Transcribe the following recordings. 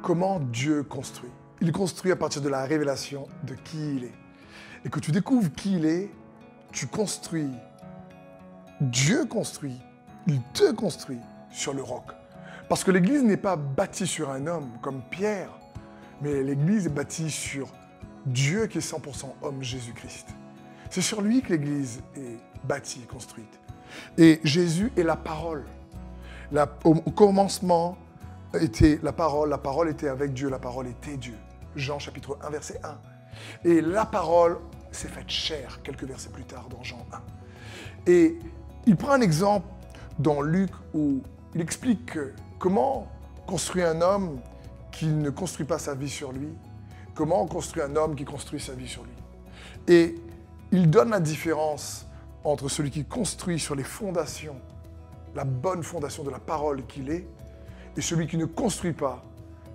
comment Dieu construit. Il construit à partir de la révélation de qui il est. Et que tu découvres qui il est, tu construis. Dieu construit, il te construit sur le roc. Parce que l'Église n'est pas bâtie sur un homme comme Pierre, mais l'Église est bâtie sur Dieu qui est 100% homme, Jésus-Christ. C'est sur lui que l'Église est bâtie, construite. Et Jésus est la parole. Au commencement était la parole était avec Dieu, la parole était Dieu. Jean chapitre 1, verset 1. Et la parole s'est faite chair, quelques versets plus tard dans Jean 1. Et il prend un exemple dans Luc où il explique comment construire un homme qui ne construit pas sa vie sur lui, comment construire un homme qui construit sa vie sur lui. Et il donne la différence entre celui qui construit sur les fondations, la bonne fondation de la parole qu'il est, et celui qui ne construit pas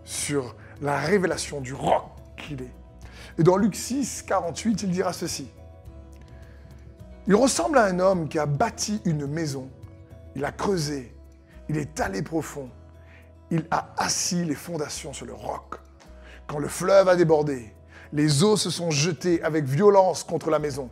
sur la révélation du roc qu'il est. Et dans Luc 6, 48, il dira ceci. Il ressemble à un homme qui a bâti une maison, il a creusé, il est allé profond, il a assis les fondations sur le roc. Quand le fleuve a débordé, les eaux se sont jetées avec violence contre la maison,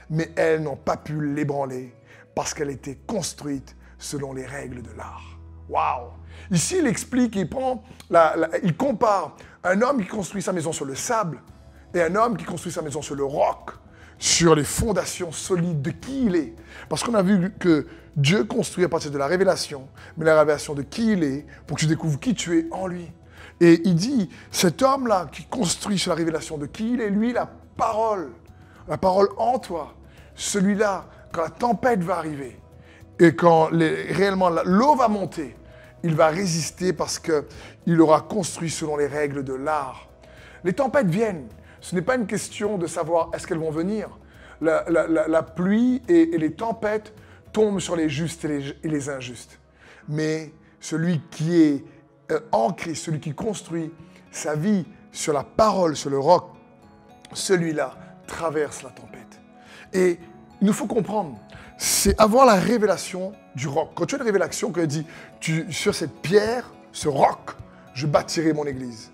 mais elles n'ont pas pu l'ébranler parce qu'elle était construite selon les règles de l'art. Waouh! Ici, il explique, il compare un homme qui construit sa maison sur le sable et un homme qui construit sa maison sur le roc, sur les fondations solides de qui il est. Parce qu'on a vu que Dieu construit à partir de la révélation, mais la révélation de qui il est, pour que tu découvres qui tu es en lui. Et il dit, cet homme-là qui construit sur la révélation de qui il est, lui, la parole en toi, celui-là, quand la tempête va arriver, et quand réellement l'eau va monter, il va résister parce qu'il aura construit selon les règles de l'art. Les tempêtes viennent. Ce n'est pas une question de savoir est-ce qu'elles vont venir. La pluie et les tempêtes tombent sur les justes et les injustes. Mais celui qui est en Christ, celui qui construit sa vie sur la parole, sur le roc, celui-là traverse la tempête. Et il nous faut comprendre, c'est avoir la révélation du roc. Quand tu as une révélation qui dit, sur cette pierre, ce roc, je bâtirai mon église.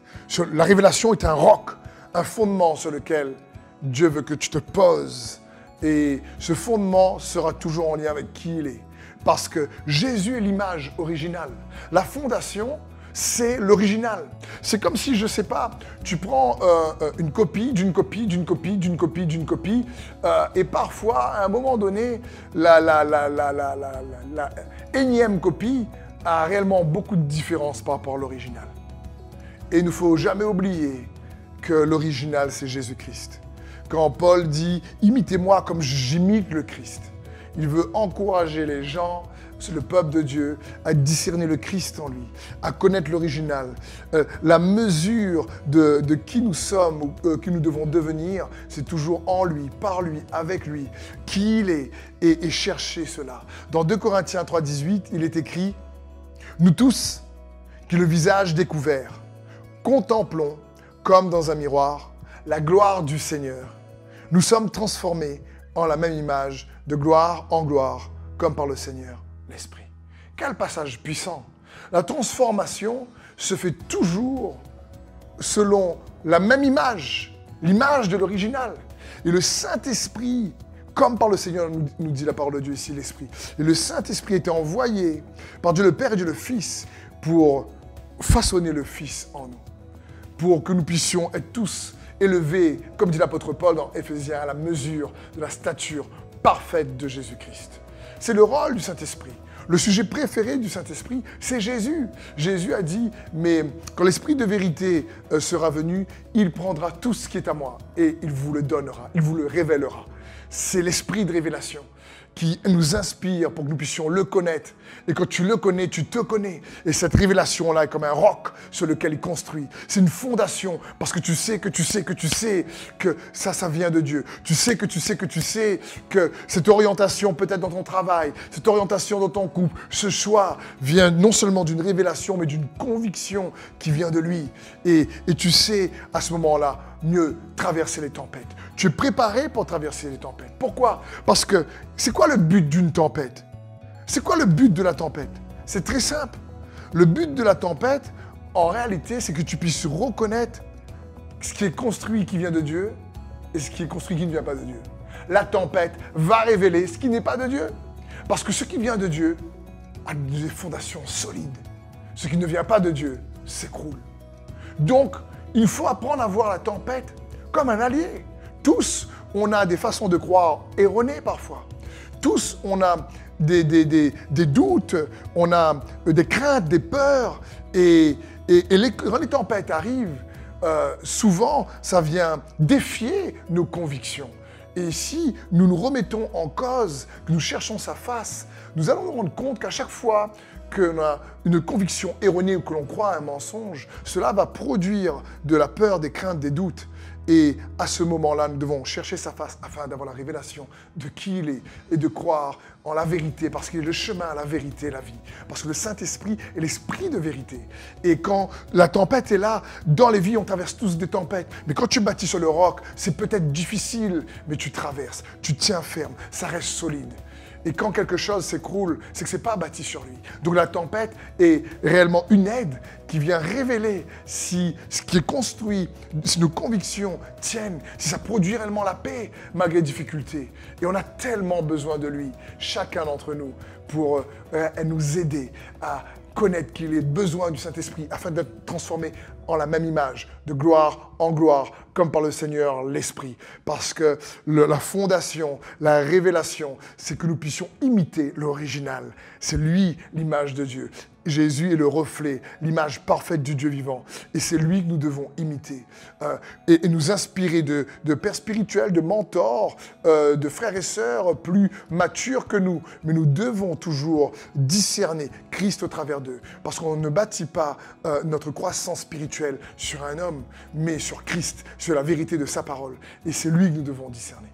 La révélation est un roc, un fondement sur lequel Dieu veut que tu te poses. Et ce fondement sera toujours en lien avec qui il est. Parce que Jésus est l'image originale. La fondation, c'est l'original. C'est comme si, je ne sais pas, tu prends une copie d'une copie, d'une copie, d'une copie, d'une copie, et parfois, à un moment donné, la énième copie a réellement beaucoup de différences par rapport à l'original. Et il ne faut jamais oublier que l'original, c'est Jésus-Christ. Quand Paul dit « Imitez-moi comme j'imite le Christ », il veut encourager les gens, le peuple de Dieu, à discerner le Christ en lui, à connaître l'original. La mesure de qui nous sommes ou qui nous devons devenir, c'est toujours en lui, par lui, avec lui, qui il est, et chercher cela. Dans 2 Corinthiens 3, 18, il est écrit « Nous tous, qui le visage découvert, contemplons, comme dans un miroir, la gloire du Seigneur. Nous sommes transformés en la même image, de gloire en gloire, comme par le Seigneur, l'Esprit. » Quel passage puissant! La transformation se fait toujours selon la même image, l'image de l'original. Et le Saint-Esprit, comme par le Seigneur, nous dit la parole de Dieu ici, l'Esprit. Et le Saint-Esprit était envoyé par Dieu le Père et Dieu le Fils pour façonner le Fils en nous, pour que nous puissions être tous élevés, comme dit l'apôtre Paul dans Éphésiens, à la mesure de la stature parfaite de Jésus-Christ. C'est le rôle du Saint-Esprit. Le sujet préféré du Saint-Esprit, c'est Jésus. Jésus a dit, mais quand l'Esprit de vérité sera venu, il prendra tout ce qui est à moi et il vous le donnera, il vous le révélera. C'est l'Esprit de révélation qui nous inspire pour que nous puissions le connaître. Et quand tu le connais, tu te connais. Et cette révélation-là est comme un roc sur lequel il construit. C'est une fondation parce que tu sais que tu sais que tu sais que ça vient de Dieu. Tu sais que tu sais que tu sais que cette orientation peut-être dans ton travail, cette orientation dans ton couple, ce choix vient non seulement d'une révélation, mais d'une conviction qui vient de lui. Et tu sais à ce moment-là mieux traverser les tempêtes. Tu es préparé pour traverser les tempêtes. Pourquoi? Parce que c'est quoi le but d'une tempête? C'est quoi le but de la tempête? C'est très simple. Le but de la tempête, en réalité, c'est que tu puisses reconnaître ce qui est construit qui vient de Dieu et ce qui est construit qui ne vient pas de Dieu. La tempête va révéler ce qui n'est pas de Dieu. Parce que ce qui vient de Dieu a des fondations solides. Ce qui ne vient pas de Dieu s'écroule. Donc, il faut apprendre à voir la tempête comme un allié. Tous, on a des façons de croire erronées parfois. Tous, on a des doutes, on a des craintes, des peurs. Et quand les tempêtes arrivent, souvent, ça vient défier nos convictions. Et si nous nous remettons en cause, que nous cherchons sa face, nous allons nous rendre compte qu'à chaque fois qu'on a une conviction erronée ou que l'on croit à un mensonge, cela va produire de la peur, des craintes, des doutes. Et à ce moment-là, nous devons chercher sa face afin d'avoir la révélation de qui il est et de croire en la vérité, parce qu'il est le chemin, la vérité et la vie. Parce que le Saint-Esprit est l'esprit de vérité. Et quand la tempête est là, dans les vies, on traverse tous des tempêtes. Mais quand tu bâtis sur le roc, c'est peut-être difficile, mais tu traverses, tu tiens ferme, ça reste solide. Et quand quelque chose s'écroule, c'est que ce n'est pas bâti sur lui. Donc la tempête est réellement une aide qui vient révéler si ce qui est construit, si nos convictions tiennent, si ça produit réellement la paix malgré les difficultés. Et on a tellement besoin de lui, chacun d'entre nous, pour nous aider à connaître qu'il ait besoin du Saint-Esprit afin d'être transformé en la même image, de gloire en gloire, comme par le Seigneur l'Esprit. Parce que la fondation, la révélation, c'est que nous puissions imiter l'original. C'est lui l'image de Dieu. Jésus est le reflet, l'image parfaite du Dieu vivant. Et c'est lui que nous devons imiter. Et nous inspirer de pères spirituels, de mentors, de frères et sœurs plus matures que nous. Mais nous devons toujours discerner Christ au travers d'eux. Parce qu'on ne bâtit pas notre croissance spirituelle sur un homme, mais sur Christ, sur la vérité de sa parole. Et c'est lui que nous devons discerner.